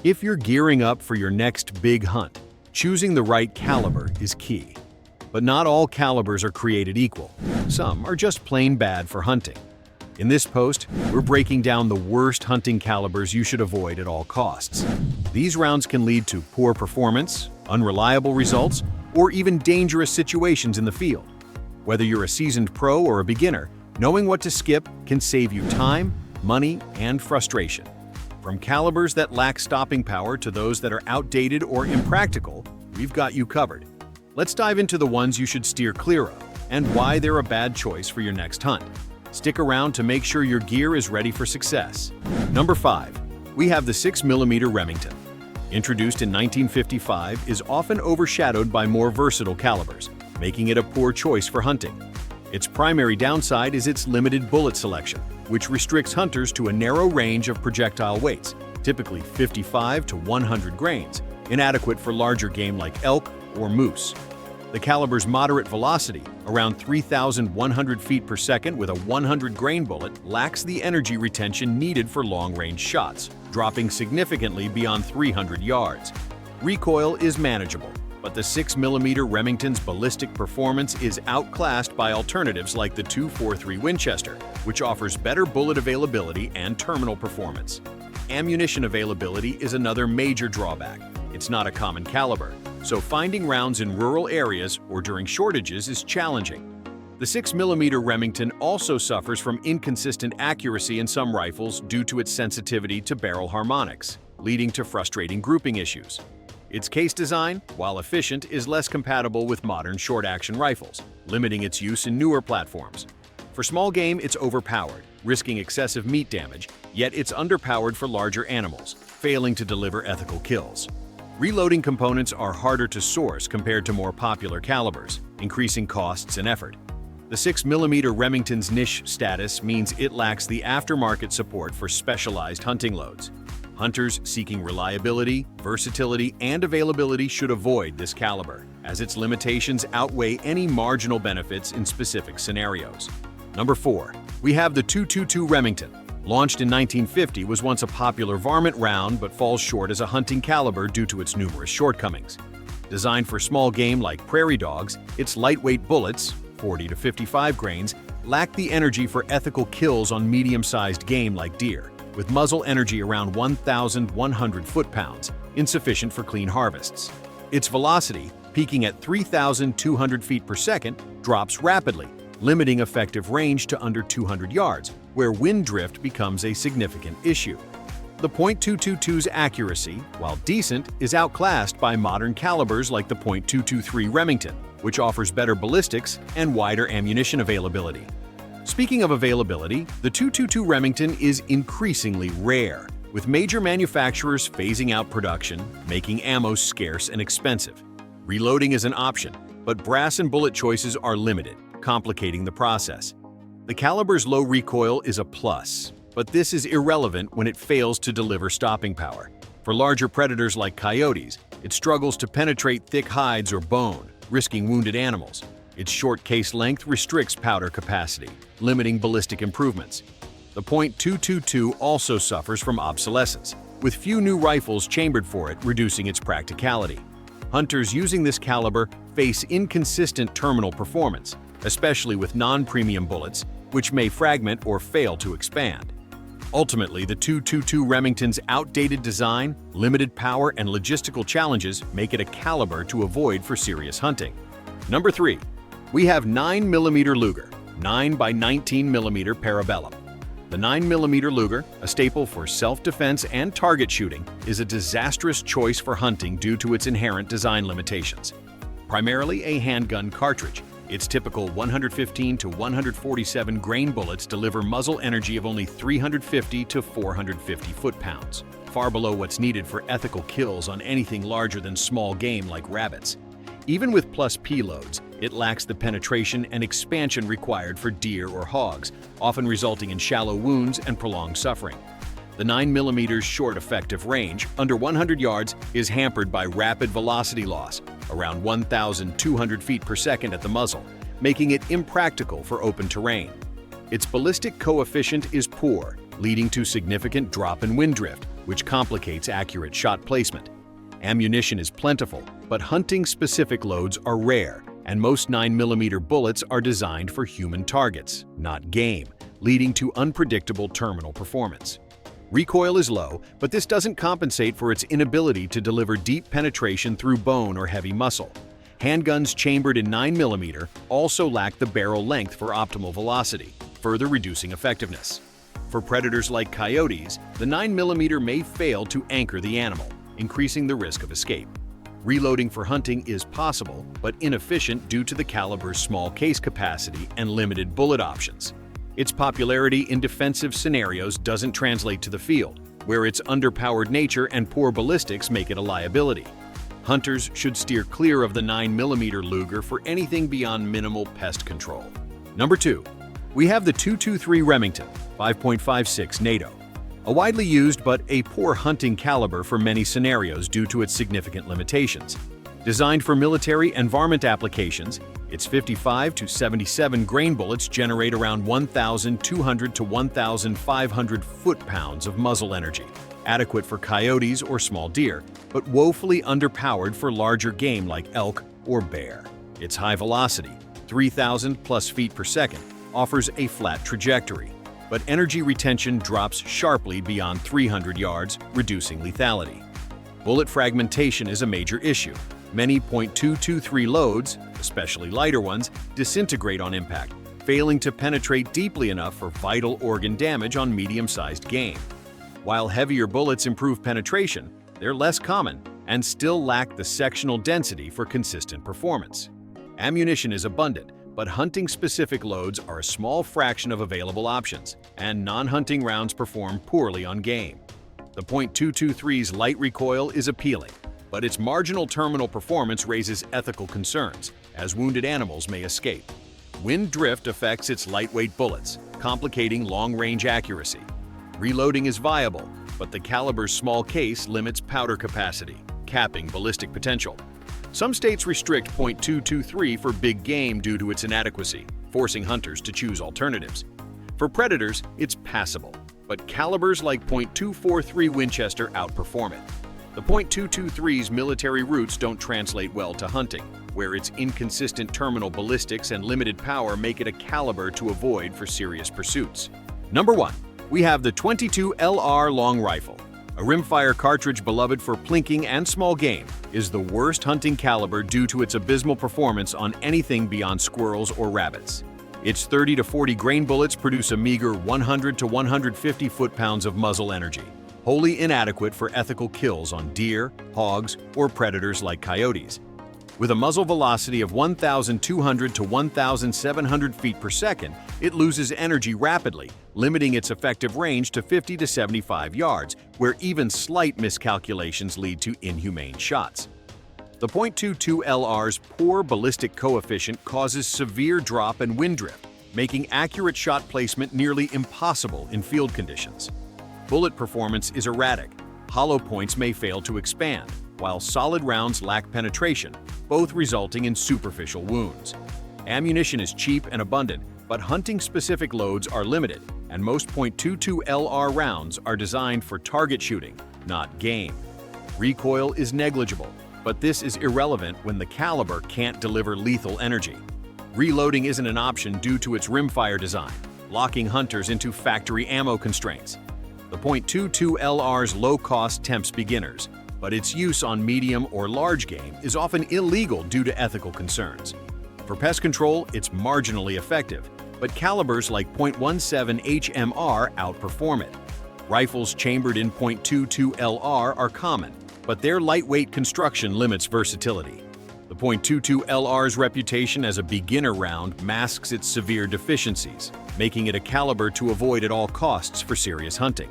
If you're gearing up for your next big hunt, choosing the right caliber is key. But not all calibers are created equal. Some are just plain bad for hunting. In this post, we're breaking down the worst hunting calibers you should avoid at all costs. These rounds can lead to poor performance, unreliable results, or even dangerous situations in the field. Whether you're a seasoned pro or a beginner, knowing what to skip can save you time, money, and frustration. From calibers that lack stopping power to those that are outdated or impractical, we've got you covered. Let's dive into the ones you should steer clear of and why they're a bad choice for your next hunt. Stick around to make sure your gear is ready for success. Number 5. We have the 6mm Remington. Introduced in 1955, is often overshadowed by more versatile calibers, making it a poor choice for hunting. Its primary downside is its limited bullet selection, which restricts hunters to a narrow range of projectile weights, typically 55 to 100 grains, inadequate for larger game like elk or moose. The caliber's moderate velocity, around 3,100 feet per second with a 100-grain bullet, lacks the energy retention needed for long-range shots, dropping significantly beyond 300 yards. Recoil is manageable, but the 6mm Remington's ballistic performance is outclassed by alternatives like the .243 Winchester, which offers better bullet availability and terminal performance. Ammunition availability is another major drawback. It's not a common caliber, so finding rounds in rural areas or during shortages is challenging. The 6mm Remington also suffers from inconsistent accuracy in some rifles due to its sensitivity to barrel harmonics, leading to frustrating grouping issues. Its case design, while efficient, is less compatible with modern short-action rifles, limiting its use in newer platforms. For small game, it's overpowered, risking excessive meat damage, yet it's underpowered for larger animals, failing to deliver ethical kills. Reloading components are harder to source compared to more popular calibers, increasing costs and effort. The 6mm Remington's niche status means it lacks the aftermarket support for specialized hunting loads. Hunters seeking reliability, versatility, and availability should avoid this caliber, as its limitations outweigh any marginal benefits in specific scenarios. Number 4. We have the .222 Remington. Launched in 1950, was once a popular varmint round but falls short as a hunting caliber due to its numerous shortcomings. Designed for small game like prairie dogs, its lightweight bullets, 40 to 55 grains, lack the energy for ethical kills on medium-sized game like deer, with muzzle energy around 1,100 foot-pounds, insufficient for clean harvests. Its velocity, peaking at 3,200 feet per second, drops rapidly, limiting effective range to under 200 yards, where wind drift becomes a significant issue. The .222's accuracy, while decent, is outclassed by modern calibers like the .223 Remington, which offers better ballistics and wider ammunition availability. Speaking of availability, the .222 Remington is increasingly rare, with major manufacturers phasing out production, making ammo scarce and expensive. Reloading is an option, but brass and bullet choices are limited, complicating the process. The caliber's low recoil is a plus, but this is irrelevant when it fails to deliver stopping power. For larger predators like coyotes, it struggles to penetrate thick hides or bone, risking wounded animals. Its short case length restricts powder capacity, limiting ballistic improvements. The .222 also suffers from obsolescence, with few new rifles chambered for it, reducing its practicality. Hunters using this caliber face inconsistent terminal performance, especially with non-premium bullets, which may fragment or fail to expand. Ultimately, the .222 Remington's outdated design, limited power, and logistical challenges make it a caliber to avoid for serious hunting. Number 3. We have 9mm Luger, 9 by 19mm Parabellum. The 9mm Luger, a staple for self-defense and target shooting, is a disastrous choice for hunting due to its inherent design limitations. Primarily a handgun cartridge, its typical 115 to 147 grain bullets deliver muzzle energy of only 350 to 450 foot-pounds, far below what's needed for ethical kills on anything larger than small game like rabbits. Even with plus P loads, it lacks the penetration and expansion required for deer or hogs, often resulting in shallow wounds and prolonged suffering. The 9mm's short effective range, under 100 yards, is hampered by rapid velocity loss, around 1,200 feet per second at the muzzle, making it impractical for open terrain. Its ballistic coefficient is poor, leading to significant drop and wind drift, which complicates accurate shot placement. Ammunition is plentiful, but hunting-specific loads are rare, and most 9mm bullets are designed for human targets, not game, leading to unpredictable terminal performance. Recoil is low, but this doesn't compensate for its inability to deliver deep penetration through bone or heavy muscle. Handguns chambered in 9mm also lack the barrel length for optimal velocity, further reducing effectiveness. For predators like coyotes, the 9mm may fail to anchor the animal, increasing the risk of escape. Reloading for hunting is possible, but inefficient due to the caliber's small case capacity and limited bullet options. Its popularity in defensive scenarios doesn't translate to the field, where its underpowered nature and poor ballistics make it a liability. Hunters should steer clear of the 9mm Luger for anything beyond minimal pest control. Number 2. We have the 223 Remington 5.56 NATO. A widely used but a poor hunting caliber for many scenarios due to its significant limitations. Designed for military and varmint applications, its 55 to 77 grain bullets generate around 1,200 to 1,500 foot-pounds of muzzle energy, adequate for coyotes or small deer, but woefully underpowered for larger game like elk or bear. Its high velocity, 3,000 plus feet per second, offers a flat trajectory, but energy retention drops sharply beyond 300 yards, reducing lethality. Bullet fragmentation is a major issue. Many .223 loads, especially lighter ones, disintegrate on impact, failing to penetrate deeply enough for vital organ damage on medium-sized game. While heavier bullets improve penetration, they're less common and still lack the sectional density for consistent performance. Ammunition is abundant, but hunting-specific loads are a small fraction of available options, and non-hunting rounds perform poorly on game. The .223's light recoil is appealing, but its marginal terminal performance raises ethical concerns, as wounded animals may escape. Wind drift affects its lightweight bullets, complicating long-range accuracy. Reloading is viable, but the caliber's small case limits powder capacity, capping ballistic potential. Some states restrict .223 for big game due to its inadequacy, forcing hunters to choose alternatives. For predators, it's passable, but calibers like .243 Winchester outperform it. The .223's military roots don't translate well to hunting, where its inconsistent terminal ballistics and limited power make it a caliber to avoid for serious pursuits. Number 1. We have the 22 LR Long Rifle. A rimfire cartridge beloved for plinking and small game, is the worst hunting caliber due to its abysmal performance on anything beyond squirrels or rabbits. Its 30 to 40 grain bullets produce a meager 100 to 150 foot-pounds of muzzle energy, wholly inadequate for ethical kills on deer, hogs, or predators like coyotes. With a muzzle velocity of 1,200 to 1,700 feet per second, it loses energy rapidly, limiting its effective range to 50 to 75 yards, where even slight miscalculations lead to inhumane shots. The .22 LR's poor ballistic coefficient causes severe drop and wind drift, making accurate shot placement nearly impossible in field conditions. Bullet performance is erratic. Hollow points may fail to expand, while solid rounds lack penetration, both resulting in superficial wounds. Ammunition is cheap and abundant, but hunting-specific loads are limited, and most .22 LR rounds are designed for target shooting, not game. Recoil is negligible, but this is irrelevant when the caliber can't deliver lethal energy. Reloading isn't an option due to its rimfire design, locking hunters into factory ammo constraints. The .22 LR's low cost tempts beginners, but its use on medium or large game is often illegal due to ethical concerns. For pest control, it's marginally effective, but calibers like .17 HMR outperform it. Rifles chambered in .22 LR are common, but their lightweight construction limits versatility. The .22 LR's reputation as a beginner round masks its severe deficiencies, making it a caliber to avoid at all costs for serious hunting.